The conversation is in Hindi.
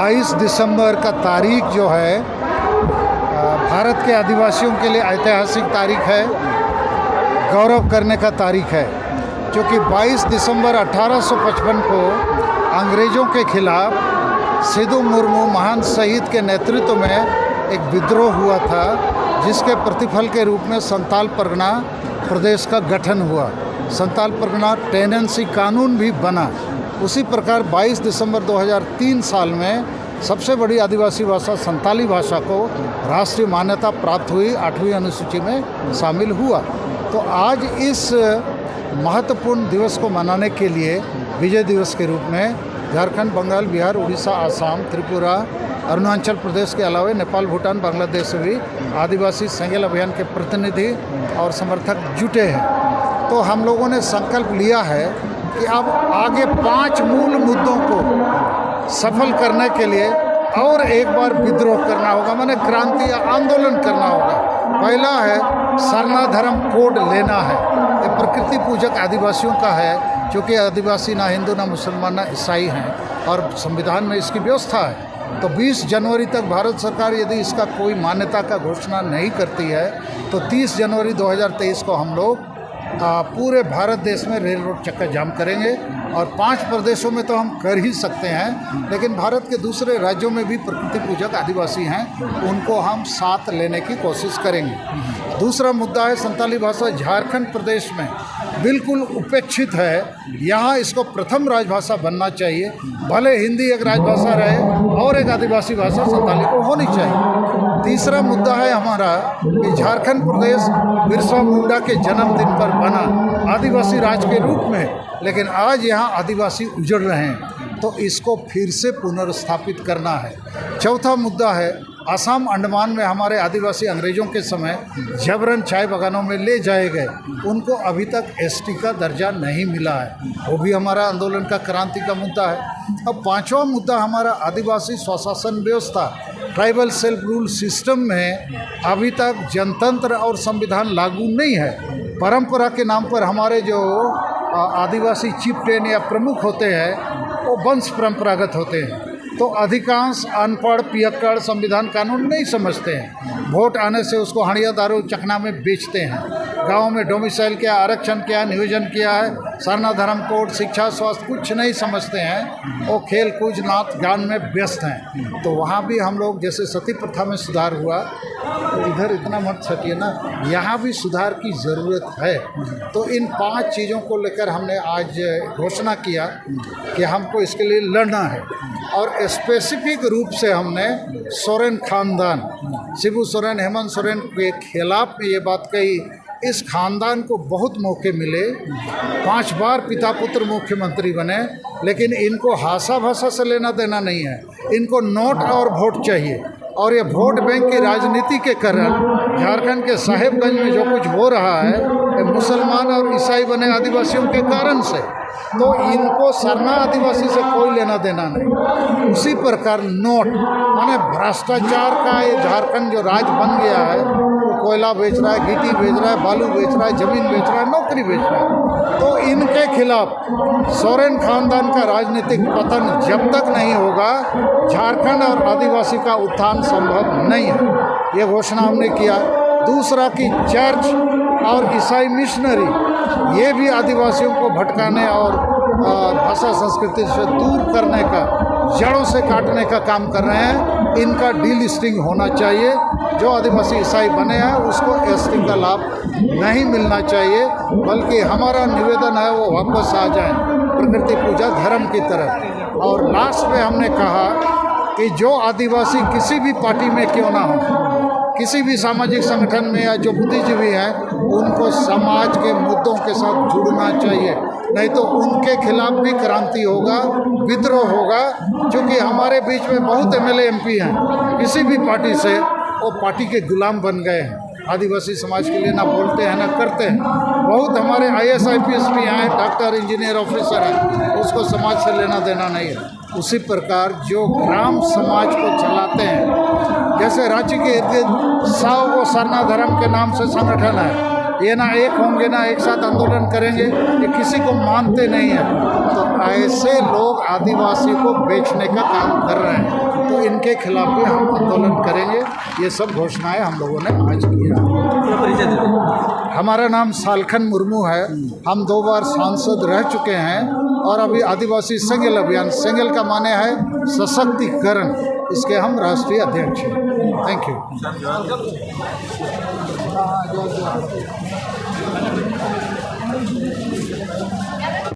22 दिसंबर का तारीख जो है भारत के आदिवासियों के लिए ऐतिहासिक तारीख है, गौरव करने का तारीख है, क्योंकि 22 दिसंबर 1855 को अंग्रेज़ों के खिलाफ सिद्धू मुर्मू महान शहीद के नेतृत्व में एक विद्रोह हुआ था, जिसके प्रतिफल के रूप में संताल परगना प्रदेश का गठन हुआ। संताल परगना टेनेंसी कानून भी बना। उसी प्रकार 22 दिसंबर 2003 साल में सबसे बड़ी आदिवासी भाषा संताली भाषा को राष्ट्रीय मान्यता प्राप्त हुई, 8वीं अनुसूची में शामिल हुआ। तो आज इस महत्वपूर्ण दिवस को मनाने के लिए विजय दिवस के रूप में झारखंड, बंगाल, बिहार, उड़ीसा, आसाम, त्रिपुरा, अरुणाचल प्रदेश के अलावा नेपाल, भूटान, बांग्लादेश से भी आदिवासी संगेल अभियान के प्रतिनिधि और समर्थक जुटे हैं। तो हम लोगों ने संकल्प लिया है कि अब आगे 5 मूल मुद्दों को सफल करने के लिए और एक बार विद्रोह करना होगा, माने क्रांति या आंदोलन करना होगा। पहला है सरना धर्म कोड लेना है। ये प्रकृति पूजक आदिवासियों का है, क्योंकि आदिवासी ना हिंदू ना मुसलमान ना ईसाई हैं और संविधान में इसकी व्यवस्था है। तो 20 जनवरी तक भारत सरकार यदि इसका कोई मान्यता का घोषणा नहीं करती है तो 30 जनवरी 2023 को हम लोग पूरे भारत देश में रेल रोड चक्का जाम करेंगे। और 5 प्रदेशों में तो हम कर ही सकते हैं, लेकिन भारत के दूसरे राज्यों में भी प्रकृति पूजक आदिवासी हैं, उनको हम साथ लेने की कोशिश करेंगे। दूसरा मुद्दा है संताली भाषा झारखंड प्रदेश में बिल्कुल उपेक्षित है, यहाँ इसको प्रथम राजभाषा बनना चाहिए। भले हिंदी एक राजभाषा रहे और एक आदिवासी भाषा संताली को होनी चाहिए। तीसरा मुद्दा है हमारा कि झारखंड प्रदेश बिरसा मुंडा के जन्मदिन पर बना आदिवासी राज्य के रूप में, लेकिन आज यहाँ आदिवासी उजड़ रहे हैं, तो इसको फिर से पुनर्स्थापित करना है। चौथा मुद्दा है असम, अंडमान में हमारे आदिवासी अंग्रेज़ों के समय जबरन चाय बागानों में ले जाए गए, उनको अभी तक एसटी का दर्जा नहीं मिला है, वो भी हमारा आंदोलन का, क्रांति का मुद्दा है। अब 5वां मुद्दा हमारा आदिवासी स्वशासन व्यवस्था, ट्राइबल सेल्फ रूल सिस्टम में अभी तक जनतंत्र और संविधान लागू नहीं है। परंपरा के नाम पर हमारे जो आदिवासी चिफ्टेन या प्रमुख होते हैं वो वंश परंपरागत होते हैं, तो अधिकांश अनपढ़ पियक्कड़ संविधान कानून नहीं समझते हैं। वोट आने से उसको हड़िया दारू चखना में बेचते हैं। गांव में डोमिसाइल क्या, आरक्षण क्या, नियोजन किया है, सरना धर्म कोड, शिक्षा, स्वास्थ्य कुछ नहीं समझते हैं। वो खेल कूद नाच गान में व्यस्त हैं। तो वहाँ भी हम लोग, जैसे सती प्रथा में सुधार हुआ, तो इधर इतना मत छटिए ना, यहाँ भी सुधार की ज़रूरत है। तो इन 5 चीज़ों को लेकर हमने आज घोषणा किया कि हमको इसके लिए लड़ना है। और स्पेसिफिक रूप से हमने सोरेन खानदान, शिबू सोरेन, हेमंत सोरेन के खिलाफ में ये बात कही। इस खानदान को बहुत मौके मिले, 5 बार पिता पुत्र मुख्यमंत्री बने, लेकिन इनको हासा भाषा से लेना देना नहीं है। इनको नोट और वोट चाहिए, और ये वोट बैंक की राजनीति के कारण झारखंड के साहेबगंज में जो कुछ हो रहा है, मुसलमान और ईसाई बने आदिवासियों के कारण से, तो इनको सरना आदिवासी से कोई लेना देना नहीं। उसी प्रकार नोट, माने भ्रष्टाचार का ये झारखंड जो राज्य बन गया है, वो कोयला बेच रहा है, गिट्टी बेच रहा है, बालू बेच रहा है, जमीन बेच रहा है, नौकरी बेच रहा है। तो इनके खिलाफ सोरेन खानदान का राजनीतिक पतन जब तक नहीं होगा, झारखंड और आदिवासी का उत्थान संभव नहीं है। ये घोषणा हमने किया। दूसरा कि चर्च और ईसाई मिशनरी ये भी आदिवासियों को भटकाने और भाषा संस्कृति से दूर करने का, जड़ों से काटने का काम कर रहे हैं। इनका डीलिस्टिंग होना चाहिए। जो आदिवासी ईसाई बने हैं उसको एसटी का लाभ नहीं मिलना चाहिए, बल्कि हमारा निवेदन है वो वापस आ जाए प्रकृति पूजा धर्म की तरफ। और लास्ट में हमने कहा कि जो आदिवासी किसी भी पार्टी में क्यों ना हो, किसी भी सामाजिक संगठन में या जो बुद्धिजीवी हैं, उनको समाज के मुद्दों के साथ जुड़ना चाहिए, नहीं तो उनके खिलाफ भी क्रांति होगा, विद्रोह होगा। क्योंकि हमारे बीच में बहुत एमएलए एमपी हैं, किसी भी पार्टी से वो पार्टी के गुलाम बन गए हैं, आदिवासी समाज के लिए ना बोलते हैं ना करते हैं। बहुत हमारे IAS IPS भी हैं, डॉक्टर इंजीनियर ऑफिसर हैं, उसको समाज से लेना देना नहीं है। उसी प्रकार जो ग्राम समाज को चलाते हैं, जैसे रांची के इर्द गिर्द 100 वो सरना धर्म के नाम से संगठन है, ये ना एक होंगे ना एक साथ आंदोलन करेंगे, ये किसी को मानते नहीं हैं। तो ऐसे लोग आदिवासी को बेचने का काम कर रहे हैं। तो इनके खिलाफ भी हम आंदोलन करेंगे। ये सब घोषणाएं हम लोगों ने आज किया। हमारा नाम सालखन मुर्मू है। हम 2 बार सांसद रह चुके हैं और अभी आदिवासी सेंगेल अभियान, सेंगेल का माने है सशक्तिकरण, इसके हम राष्ट्रीय अध्यक्ष हैं। Thank you.